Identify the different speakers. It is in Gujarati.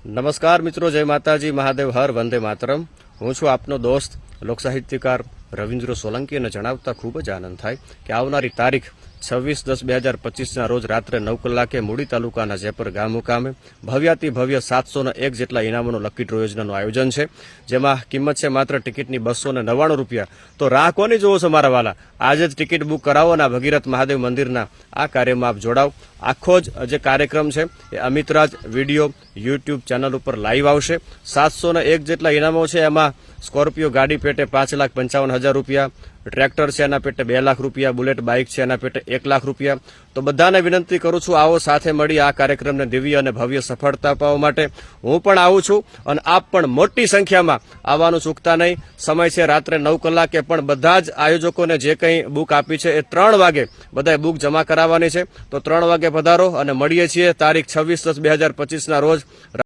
Speaker 1: નમસ્કાર મિત્રો, જય માતાજી, મહાદેવ હર, વંદે માતરમ. હું છું આપનો દોસ્ત લોકસાહિત્યકાર રવિન્દ્ર સોલંકી અને જણાવતા ખૂબ જ આનંદ થાય કે આવનારી તારીખ 26/10/2025ના રોજ રાત્રે 9 કલાકે મૂડી તાલુકાના જેપર ગામ મુકામે ભવ્યાતિ ભવ્ય 701 જેટલા ઇનામોનું લકી ડ્રો યોજનાનું આયોજન છે, જેમાં કિંમત છે માત્ર ટિકિટની 299 રૂપિયા. તો રાહ કોની જોવો છો મારા વાલા? આજે જ ટિકિટ બુક કરાવો અને ભગીરથ મહાદેવ મંદિરના આ કાર્યમાં આપ જોડાવ. આખો જ જે કાર્યક્રમ છે એ અમિતરાજ વિડીયો યુટ્યુબ ચેનલ ઉપર લાઈવ આવશે. 701 જેટલા ઇનામો છે, એમાં સ્કોર્પિયો ગાડી પેટે 5,55,000 રૂપિયા, ટ્રેક્ટર છે એના પેટે 2 લાખ રૂપિયા, બુલેટ બાઇક છે એના પેટે 1 લાખ રૂપિયા. તો બધાને વિનંતી કરું છું, આવો સાથે મળી આ કાર્યક્રમને દિવ્ય અને ભવ્ય સફળતા અપાવવા માટે. હું પણ આવું છું અને આપ પણ મોટી સંખ્યામાં આવવાનું ચૂકતા નહીં. સમય છે રાત્રે 9 કલાકે, પણ બધા જ આયોજકોને જે કંઈ બુક આપી છે એ 3 વાગે બધાએ બુક જમા કરાવવાની છે. તો 3 વાગે પધારો અને મળીએ છીએ તારીખ 26/10/2025ના રોજ